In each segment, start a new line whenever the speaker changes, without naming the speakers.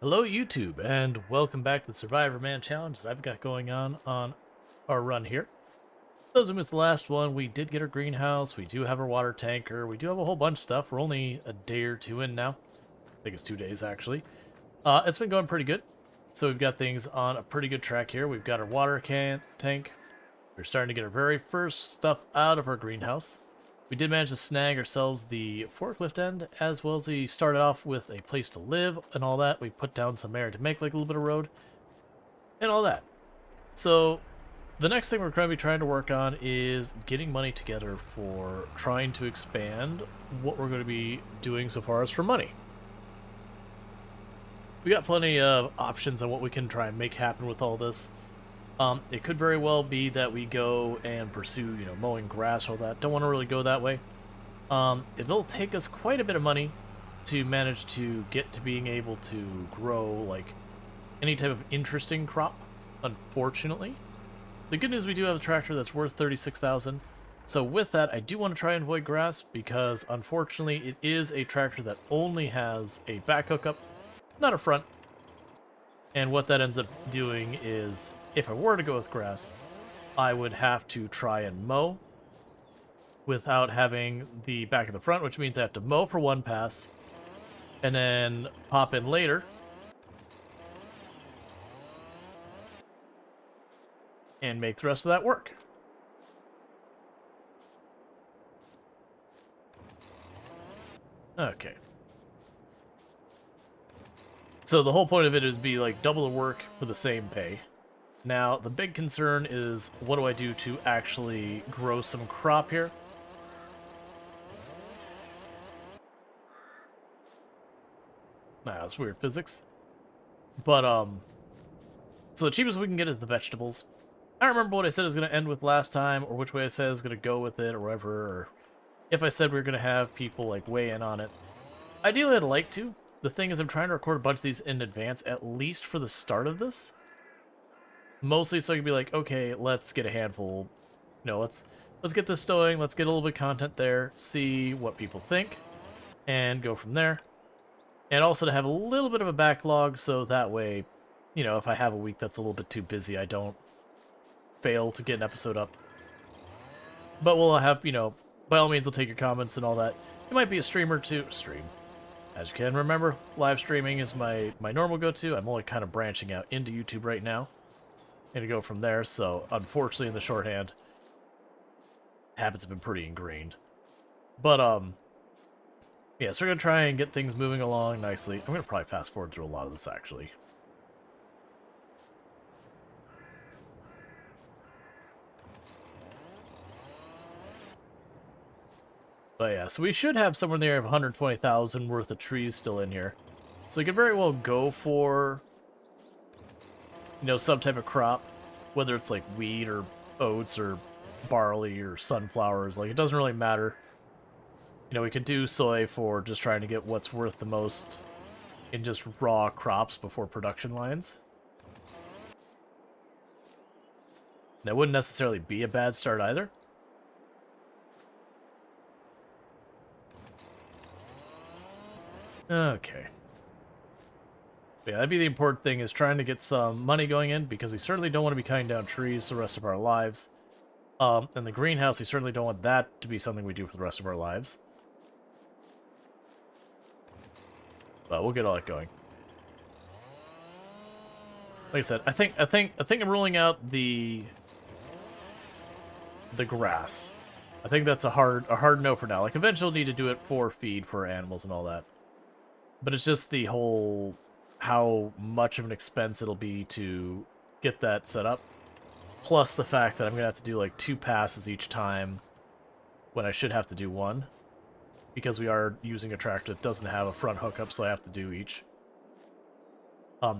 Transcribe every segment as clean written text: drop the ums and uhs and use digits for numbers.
Hello YouTube, and welcome back to the Survivorman challenge that I've got going on our run here. Those who missed the last one, we did get our greenhouse, we do have our water tanker, we do have a whole bunch of stuff. We're only a day or two in now. I think it's 2 days actually. It's been going pretty good. So we've got things on a pretty good track here. We've got our water tank. We're starting to get our very first stuff out of our greenhouse. We did manage to snag ourselves the forklift end, as well as we started off with a place to live and all that. We put down some air to make like a little bit of road and all that. So the next thing we're going to be trying to work on is getting money together for trying to expand what we're going to be doing so far as for money. We got plenty of options on what we can try and make happen with all this. It could very well be that we go and pursue, mowing grass or all that. Don't want to really go that way. It'll take us quite a bit of money to manage to get to being able to grow, like, any type of interesting crop, unfortunately. The good news, we do have a tractor that's worth $36,000. So with that, I do want to try and avoid grass, because unfortunately it is a tractor that only has a back hookup, not a front. And what that ends up doing is, if I were to go with grass, I would have to try and mow without having the back of the front, which means I have to mow for one pass and then pop in later and make the rest of that work. Okay. So the whole point of it is be like double the work for the same pay. Now, the big concern is, what do I do to actually grow some crop here? Nah, that's weird physics. But, so the cheapest we can get is the vegetables. I don't remember what I said I was going to end with last time, or which way I said I was going to go with it, or whatever, or if I said we were going to have people, like, weigh in on it. Ideally, I'd like to. The thing is, I'm trying to record a bunch of these in advance, at least for the start of this. Mostly so I can be like, okay, let's get a handful. Let's get this going, let's get a little bit of content there, see what people think, and go from there. And also to have a little bit of a backlog, so that way, if I have a week that's a little bit too busy, I don't fail to get an episode up. But we'll have, by all means, I'll take your comments and all that. It might be a stream or two. Stream. As you can remember, live streaming is my normal go-to. I'm only kind of branching out into YouTube right now. And to go from there, so unfortunately in the shorthand, habits have been pretty ingrained. But, yeah, so we're going to try and get things moving along nicely. I'm going to probably fast forward through a lot of this, actually. But yeah, so we should have somewhere near 120,000 worth of trees still in here. So we could very well go for, some type of crop, whether it's like wheat or oats or barley or sunflowers. Like, it doesn't really matter. We could do soy for just trying to get what's worth the most in just raw crops before production lines. That wouldn't necessarily be a bad start either. Okay. Yeah, that'd be the important thing, is trying to get some money going in, because we certainly don't want to be cutting down trees the rest of our lives. And the greenhouse, we certainly don't want that to be something we do for the rest of our lives. But we'll get all that going. Like I said, I think I'm ruling out the grass. I think that's a hard no for now. Like, eventually we'll need to do it for feed for animals and all that. But it's just the whole, how much of an expense it'll be to get that set up. Plus the fact that I'm going to have to do like 2 passes each time when I should have to do 1. Because we are using a tractor that doesn't have a front hookup, so I have to do each.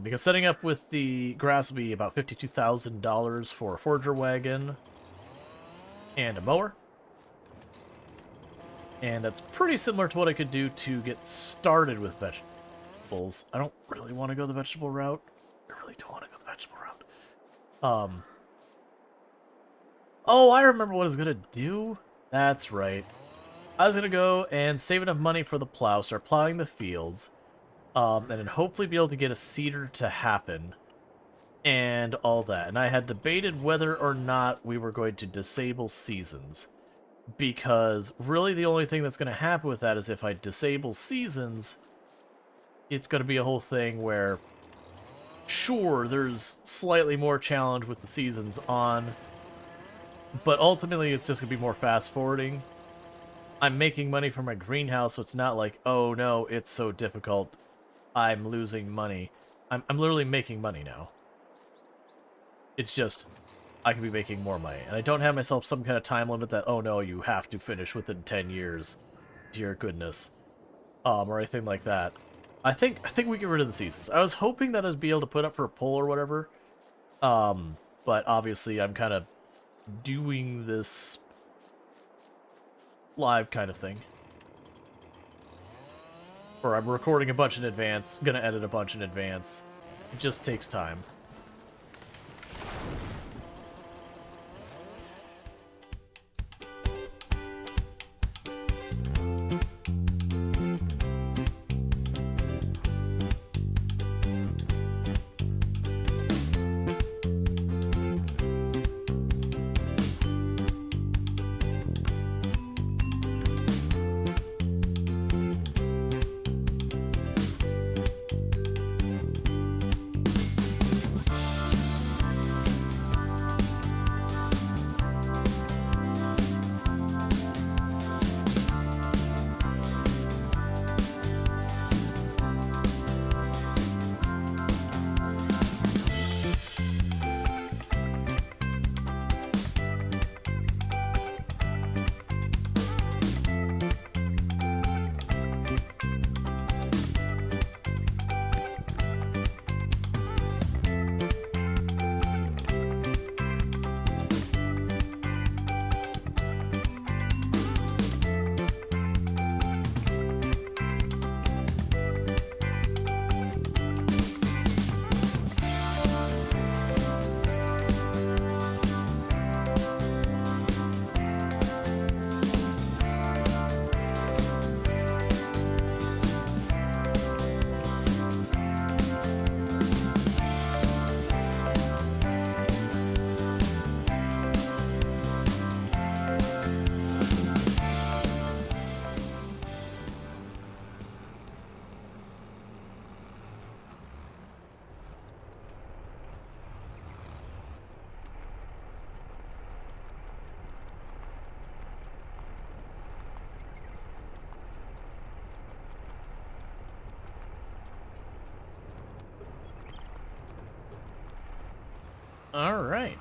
Because setting up with the grass will be about $52,000 for a forger wagon and a mower. And that's pretty similar to what I could do to get started with vegetables. I don't really want to go the vegetable route. I really don't want to go the vegetable route. Oh, I remember what I was going to do. That's right. I was going to go and save enough money for the plow, start plowing the fields, and then hopefully be able to get a seeder to happen, and all that. And I had debated whether or not we were going to disable seasons, because really the only thing that's going to happen with that is if I disable seasons, it's going to be a whole thing where, sure, there's slightly more challenge with the seasons on, but ultimately it's just going to be more fast forwarding. I'm making money from my greenhouse, so it's not like, oh no, it's so difficult, I'm losing money. I'm literally making money now. It's just, I can be making more money. And I don't have myself some kind of time limit that, oh no, you have to finish within 10 years. Dear goodness. Or anything like that. I think we get rid of the seasons. I was hoping that I'd be able to put up for a poll or whatever. But obviously I'm kind of doing this live kind of thing. Or I'm recording a bunch in advance, gonna edit a bunch in advance. It just takes time. Alright.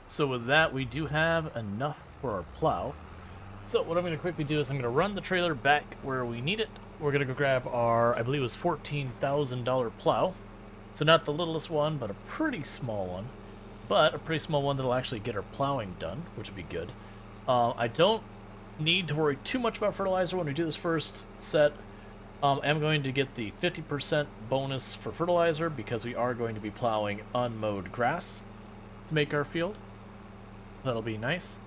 So with that, we do have enough for our plow. So what I'm going to quickly do is I'm going to run the trailer back where we need it. We're going to go grab our, I believe it was $14,000 plow. So not the littlest one, but a pretty small one. But a pretty small one that'll actually get our plowing done, which would be good. I don't need to worry too much about fertilizer when we do this first set. I'm going to get the 50% bonus for fertilizer because we are going to be plowing unmowed grass to make our field. That'll be nice.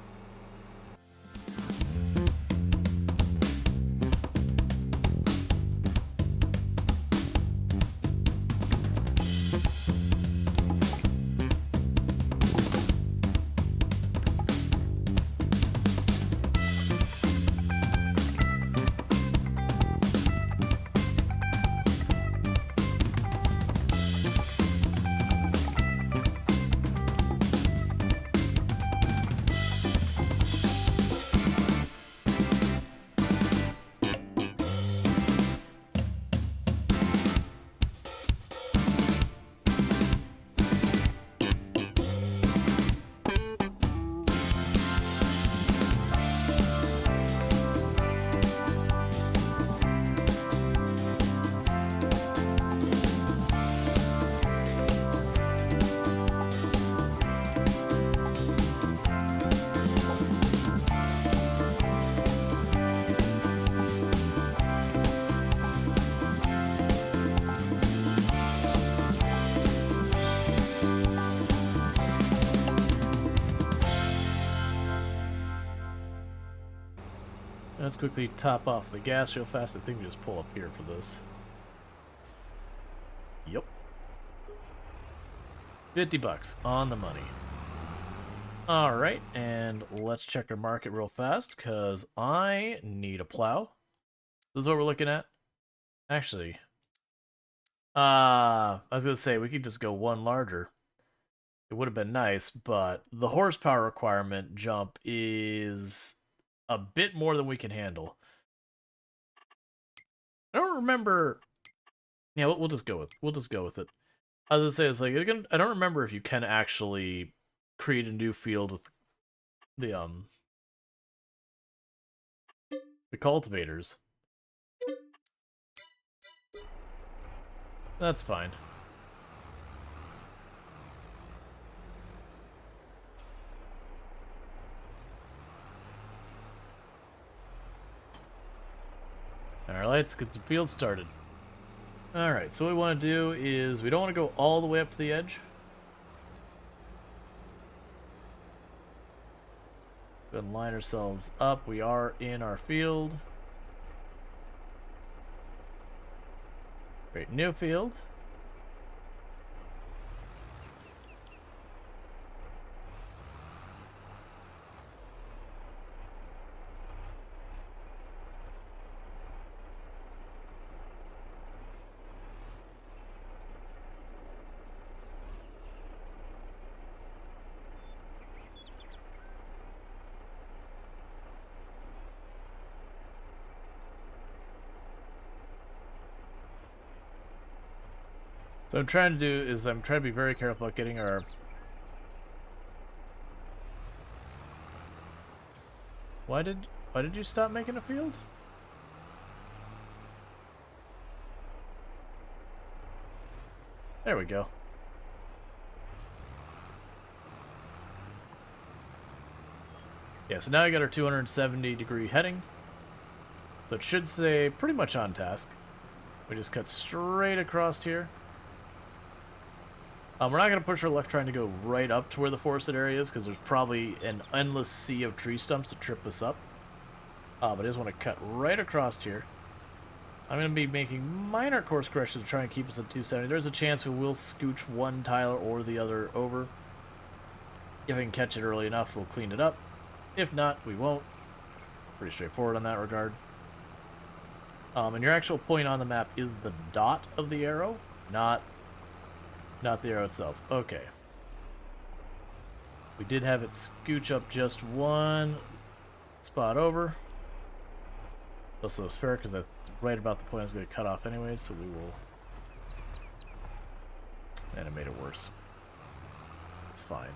Let's quickly top off the gas real fast. I think we just pull up here for this. Yep. $50 on the money. Alright, and let's check our market real fast, because I need a plow. This is what we're looking at. Actually, I was going to say, we could just go one larger. It would have been nice, but the horsepower requirement jump is a bit more than we can handle. I don't remember... Yeah, we'll just go with it. I was gonna say, it's like, I don't remember if you can actually create a new field with the cultivators. That's fine. Alright, let's get the field started. Alright, so what we want to do is, we don't want to go all the way up to the edge. Go ahead and line ourselves up. We are in our field. Great, new field. So what I'm trying to do is I'm trying to be very careful about getting our... Why did you stop making a field? There we go. Yeah, so now I got our 270-degree heading. So it should say pretty much on task. We just cut straight across here. We're not going to push our luck trying to go right up to where the forested area is, because there's probably an endless sea of tree stumps to trip us up. But I just want to cut right across here. I'm going to be making minor course corrections to try and keep us at 270. There's a chance we will scooch one tile or the other over. If I can catch it early enough, we'll clean it up. If not, we won't. Pretty straightforward on that regard. And your actual point on the map is the dot of the arrow, not the arrow itself. Okay. We did have it scooch up just one spot over. Also, it's fair because that's right about the point I was going to cut off anyway, so we will animate it worse. It's fine.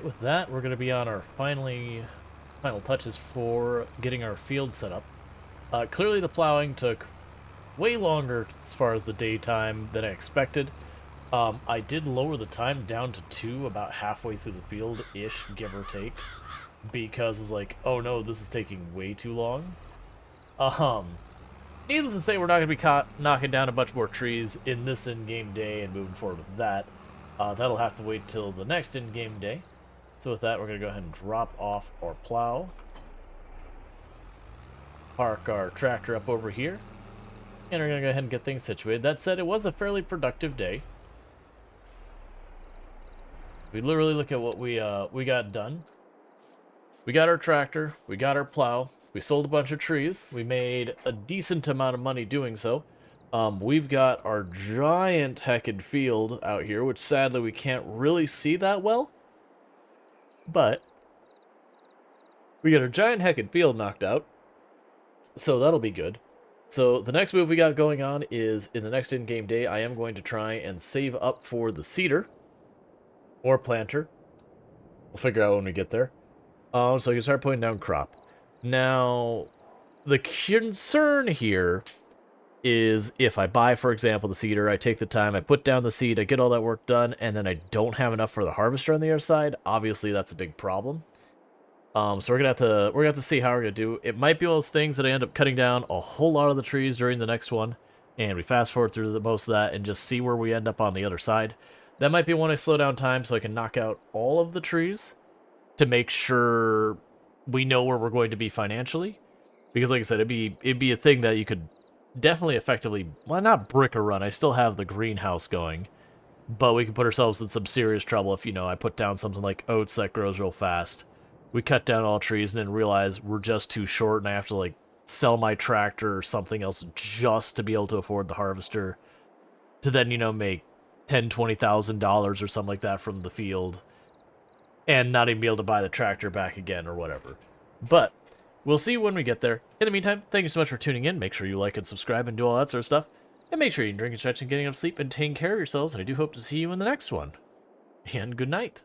Alright, with that, we're going to be on our final touches for getting our field set up. Clearly the plowing took way longer as far as the daytime than I expected. I did lower the time down to 2 about halfway through the field-ish, give or take, because it's like, oh no, this is taking way too long. Needless to say, we're not going to be knocking down a bunch more trees in this in-game day and moving forward with that. That'll have to wait till the next in-game day. So with that, we're going to go ahead and drop off our plow. Park our tractor up over here. And we're going to go ahead and get things situated. That said, it was a fairly productive day. We literally look at what we got done. We got our tractor. We got our plow. We sold a bunch of trees. We made a decent amount of money doing so. We've got our giant heckin' field out here, which sadly we can't really see that well. But we got our giant heckin' field knocked out, so that'll be good. So the next move we got going on is in the next in-game day, I am going to try and save up for the seeder or planter. We'll figure out when we get there. So you can start putting down crop. Now, the concern here is if I buy, for example, the seeder, I take the time, I put down the seed, I get all that work done, and then I don't have enough for the harvester on the other side. Obviously, that's a big problem. So we're gonna have to see how we're gonna do. It might be one of those things that I end up cutting down a whole lot of the trees during the next one, and we fast forward through most of that and just see where we end up on the other side. That might be when I slow down time so I can knock out all of the trees to make sure we know where we're going to be financially. Because like I said, it'd be a thing that you could definitely effectively, well, not brick a run. I still have the greenhouse going, but we can put ourselves in some serious trouble if, you know, I put down something like oats that grows real fast. We cut down all trees and then realize we're just too short and I have to, like, sell my tractor or something else just to be able to afford the harvester to then, you know, make $10,000-$20,000 or something like that from the field and not even be able to buy the tractor back again or whatever. But we'll see when we get there. In the meantime, thank you so much for tuning in. Make sure you like and subscribe and do all that sort of stuff. And make sure you're drinking, stretching, getting enough sleep, and taking care of yourselves. And I do hope to see you in the next one. And good night.